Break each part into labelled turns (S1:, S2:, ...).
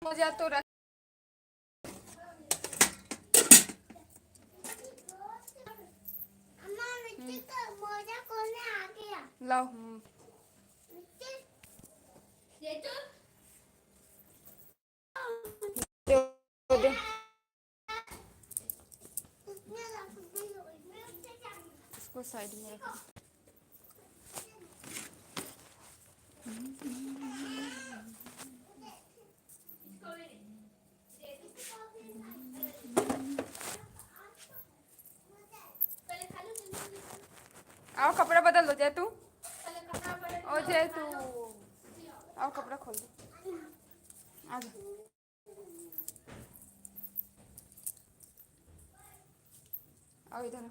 S1: मोजा तो रख लाओ। दे इसको साइड में रखो। आओ कपड़ा बदल दो जय तू। ओ जय तू आओ कपड़ा खोल दो। आ जा। आओ इधर।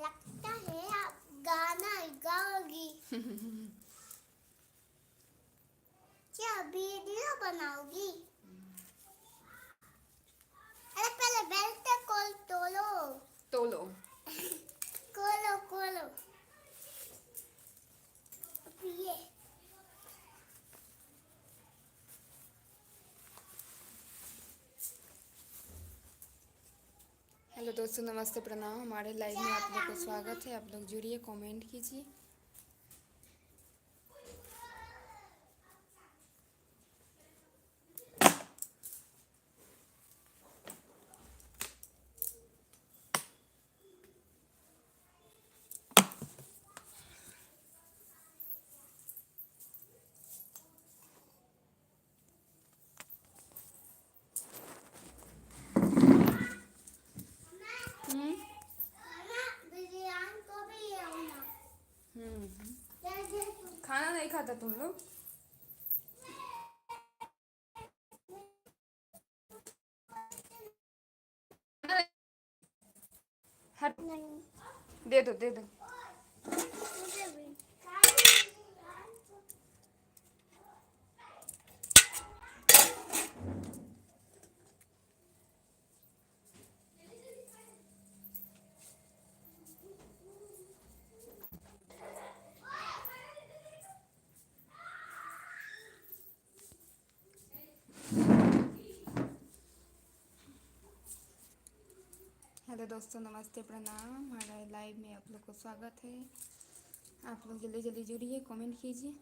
S2: लगता है आप गाना गाओगी। क्या वीडियो बनाओगी? अरे पहले बेल्ट खोल तोलो खोलो ये
S1: हेलो दोस्तों, नमस्ते, प्रणाम। हमारे लाइव में आप लोग का स्वागत है। आप लोग जुड़िए, कमेंट कीजिए।
S2: बिरयानी को भी
S1: खाना नहीं खाता तुम लोग? हट, दे दो। हेलो दोस्तों, नमस्ते, प्रणाम। हमारे लाइव में आप लोग को स्वागत है। आप लोग जल्दी जल्दी जुड़िए, कमेंट कीजिए।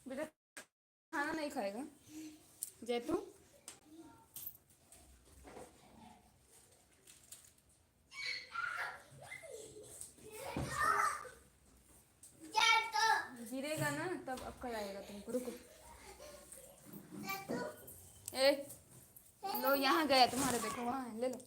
S1: बेटा खाना नहीं खाएगा जैतू? गिरेगा ना तब अक्कल आएगा तुमको। रुको। ए लो, यहाँ गया तुम्हारे, देखो वहाँ है, ले लो।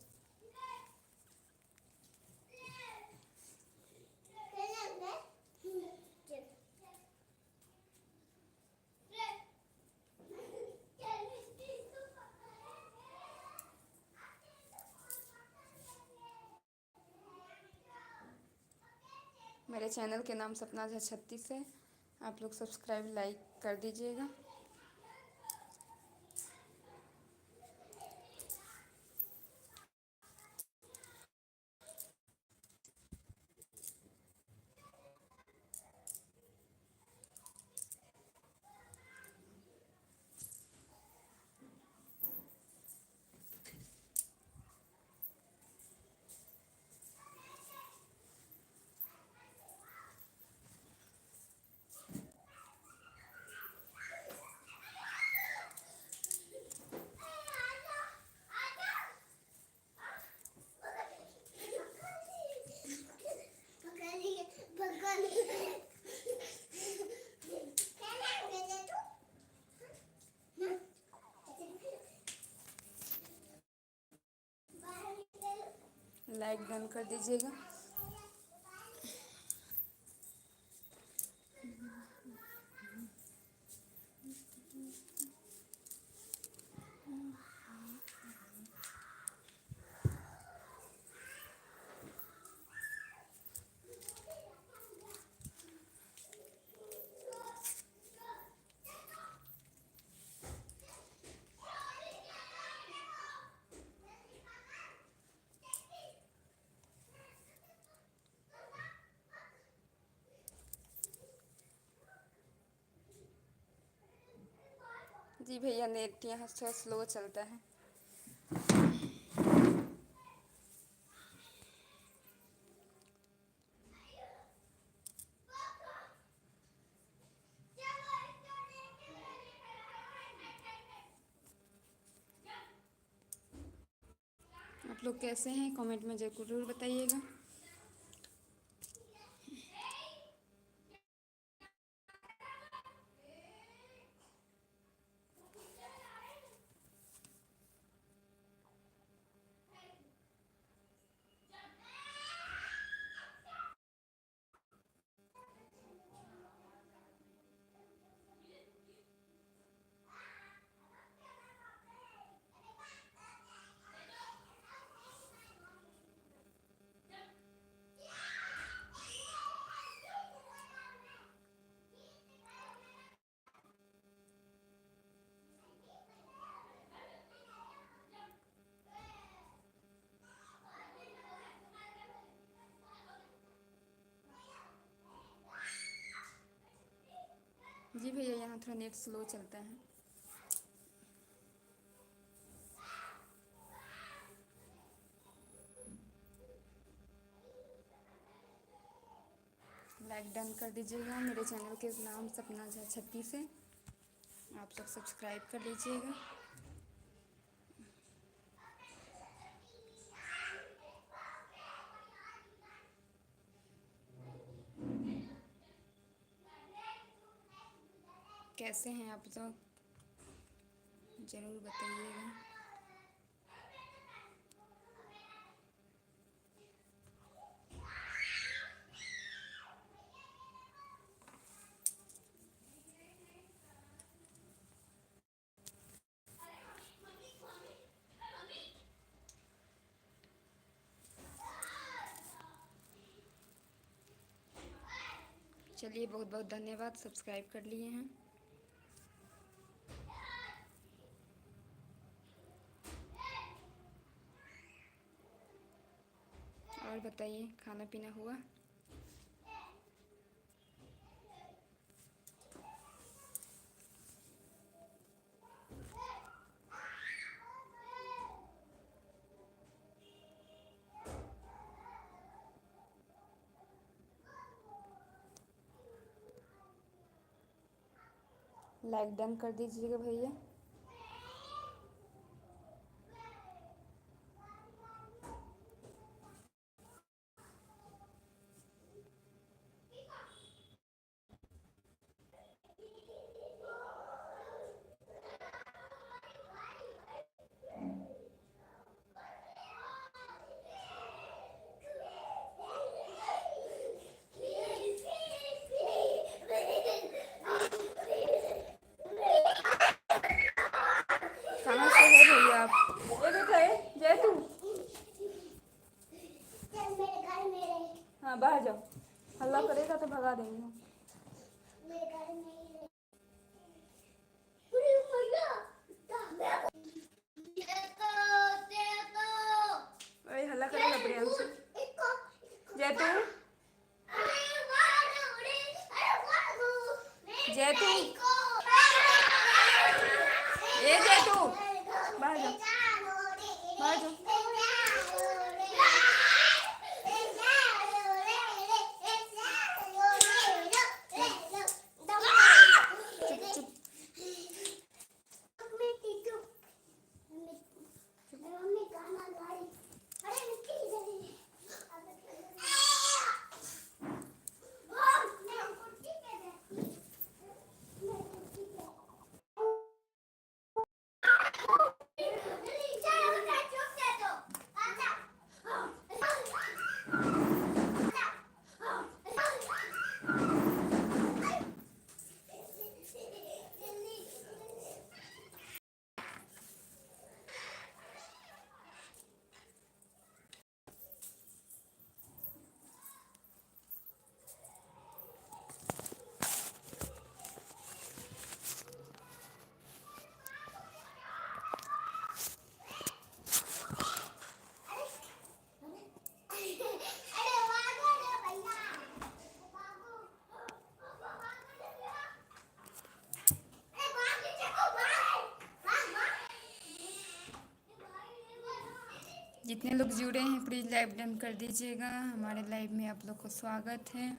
S1: मेरे चैनल के नाम सपना झा 36 है। आप लोग सब्सक्राइब लाइक कर दीजिएगा। लाइक डन कर दीजिएगा। जी भैया, नेट यहाँ थोड़ा स्लो चलता है। आप लोग कैसे हैं कमेंट में ज़रूर बताइएगा। जी भैया, यहाँ थोड़ा नेट स्लो चलता है। लाइक डन कर दीजिएगा। मेरे चैनल के नाम सपना झा 36 है, आप सब सब्सक्राइब कर लीजिएगा। कैसे हैं आप लोग ज़रूर बताइएगा। चलिए, बहुत बहुत धन्यवाद, सब्सक्राइब कर लिए हैं। और बताइए, खाना पीना हुआ? लाइक डन कर दीजिएगा भैया। कहाँ से है भैया आप? ये देखो जय तू।
S2: चल मेरे घर मेरे
S1: हाँ, बाहर जाओ, हल्ला करेगा तो भगा देंगे हम।
S2: मेरे घर में ही रहे। अरे भैया
S1: अरे हल्ला करेगा प्रियांशु। जैतू, जैतू, ए जैतू, बाहर जाओ, बाहर जाओ। जितने लोग जुड़े हैं प्लीज़ लाइव डन कर दीजिएगा। हमारे लाइव में आप लोग को स्वागत है।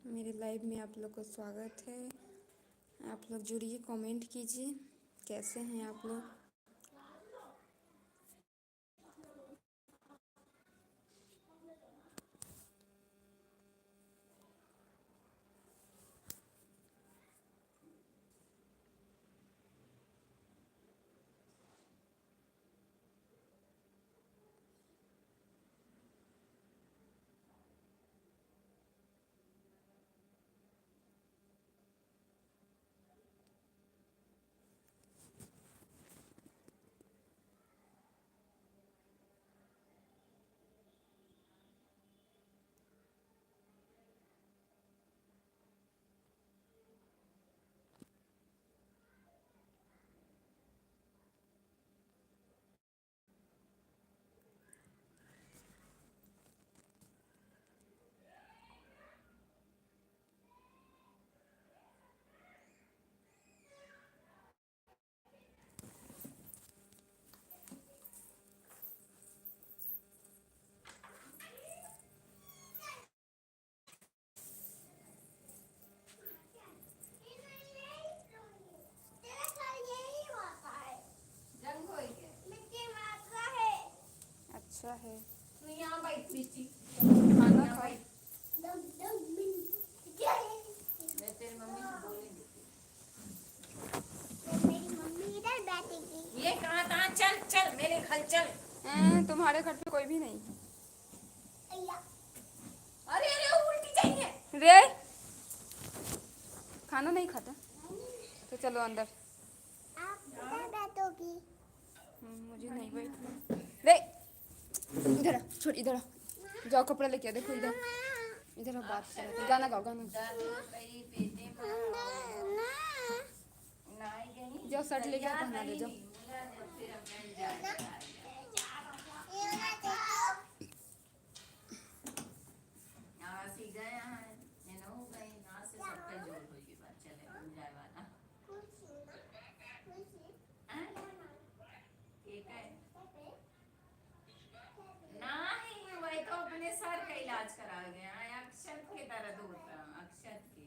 S1: मेरे लाइव में आप लोग को स्वागत है। आप लोग जुड़िए, कमेंट कीजिए कैसे हैं आप लोग।
S2: तेरा घर यही होता है। मिट्टी मात्रा है।
S1: अच्छा है।
S3: तू यहाँ बैठ बेटी।
S1: खाना खाओ।
S2: दम दम मिन क्या है?
S3: मैं तेरी मम्मी से बोलेंगी।
S2: तो मेरी मम्मी इधर बैठेगी।
S3: ये कहाँ चल चल मेरे घर चल।
S1: तुम्हारे घर पे कोई भी नहीं।
S2: अय्या
S3: अरे अरे वो उल्टी जाएंगे।
S1: रे खाना नहीं खाता तो चलो अंदर।
S2: आप इधर बैठोगी।
S1: मुझे नहीं बैठना। रे इधर आ, छोड़ इधर आ। जाओ कपड़ा लेके आ, देखो इधर इधर आ, बात कर रहे थे। गाना गाओ गाना गाओ। जाओ शर्ट लेके आ, पहना दे जाओ।
S3: सर का इलाज करा गया अक्षत के दर्द होता अक्षत के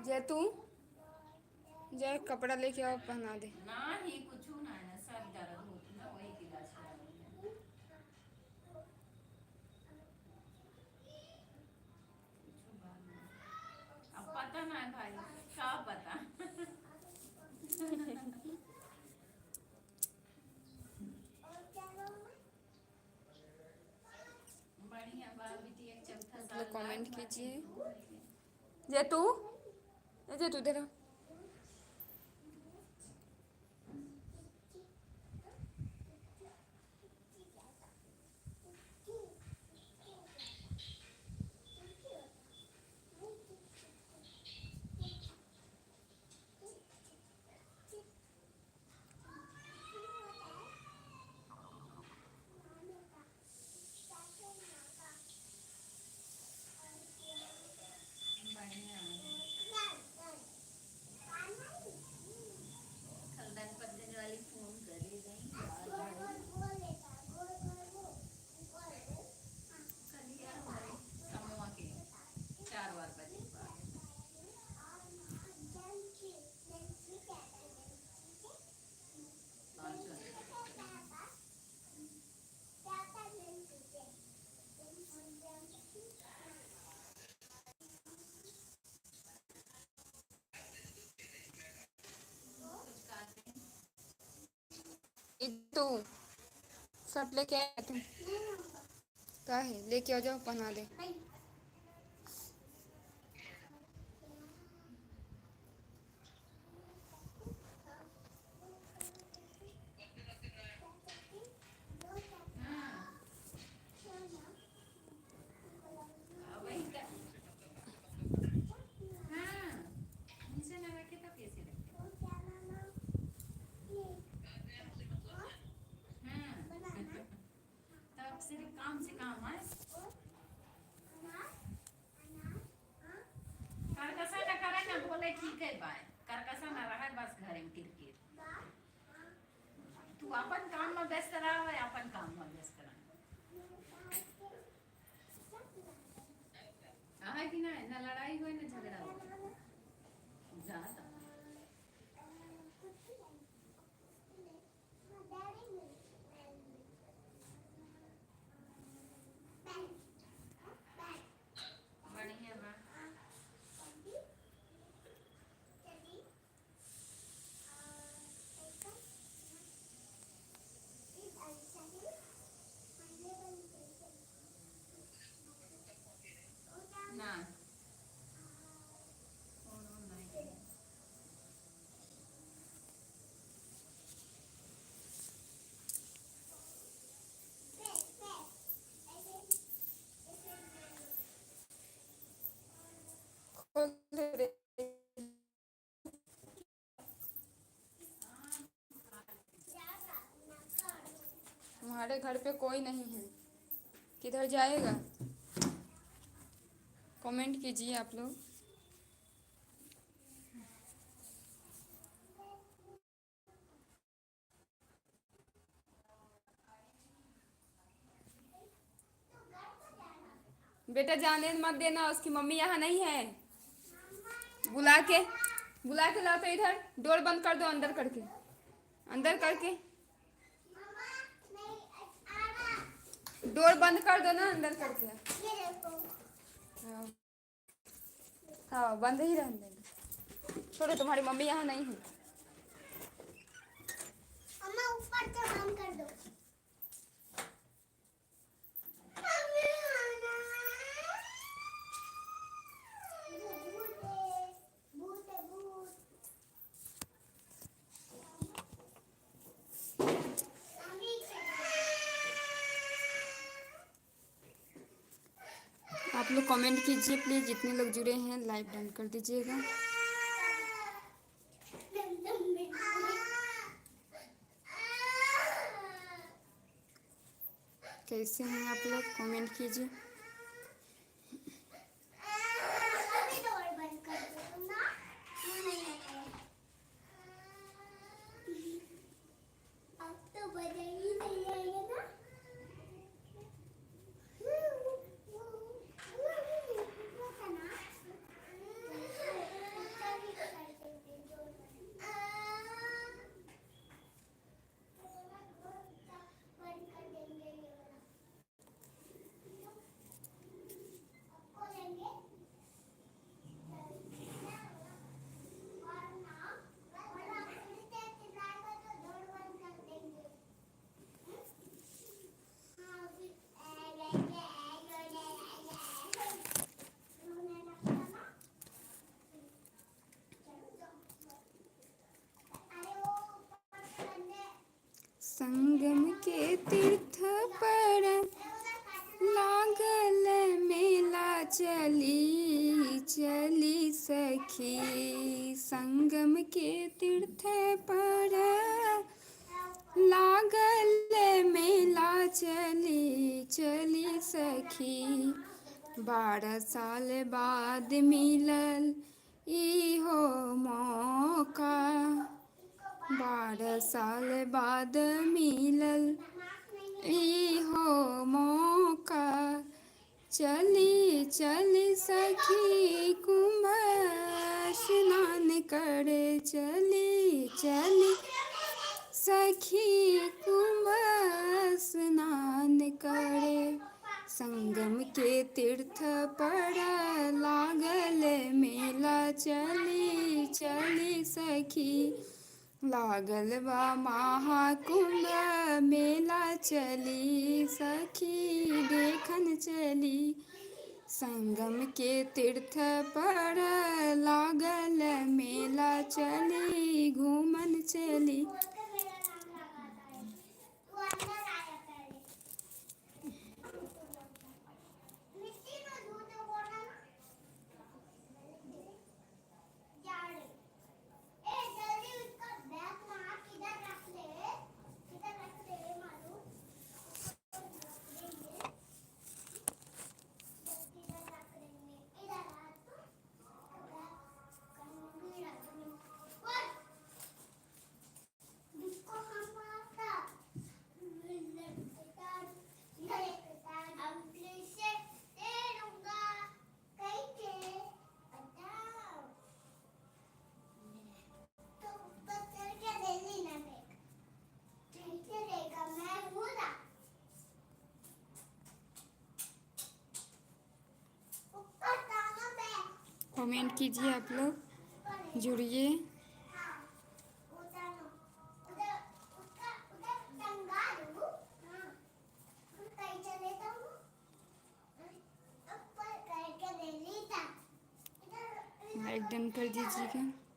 S1: जय तू जय कपड़ा लेके आओ, पहना दे।
S3: ना ही कुछ ना है सर दर्द होता ना वही के इलाज करा गया अब पता ना है भाई क्या पता बढ़िया बाबी एक चौथा
S1: आप लोग कमेंट कीजिए। जय तू इधर आ। तू शर्ट लेके आया तुम का है, लेके आ जाओ, पहना दे।
S3: काम से काम है करकसा ना करे ना बोले ठीक है भाई करकसा ना रहा बस घरे में क्रिकेट तू अपन काम में व्यस्त रहा है अपन काम में व्यस्त रहा है कि ना ना लड़ाई हुई ना झगड़ा हुआ ज्यादा
S1: हमारे घर पे कोई नहीं है, किधर जाएगा? कमेंट कीजिए आप लोग। बेटा जाने मत देना, उसकी मम्मी यहाँ नहीं है। बुला के लाओ तो इधर। डोर बंद कर दो, अंदर करके डोर बंद कर दो ना, अंदर करके। हाँ बंद ही रहने देंगे। छोड़ो, तुम्हारी मम्मी यहाँ नहीं है।
S2: अम्मा ऊपर से बंद कर दो।
S1: कमेंट कीजिए प्लीज़। जितने लोग जुड़े हैं लाइव डन कर दीजिएगा। कैसे हैं आप लोग, कमेंट कीजिए।
S2: अभी डोर बंद कर दो ना। अब तो बजा ही नहीं आएगा ना।
S1: संगम के तीर्थ पर लागल मेला, चली चली सखी। संगम के तीर्थ पर लागल मेला, चली चली सखी। 12 साल बाद मिलल इहो मौका, 12 साल बाद मिलल इहो मौका। चली चली सखी कुंभ स्नान करे, चली चली सखी कुंभ स्नान करे। संगम के तीर्थ पर लागल मेला, चली चली सखी। लागल बा महाकुंभ मेला, चली सखी देखन चली। संगम के तीर्थ पर लागल मेला, चली घूमन चली। कमेंट कीजिए आप लोग, जुड़िए। लाइक डन कर दीजिएगा।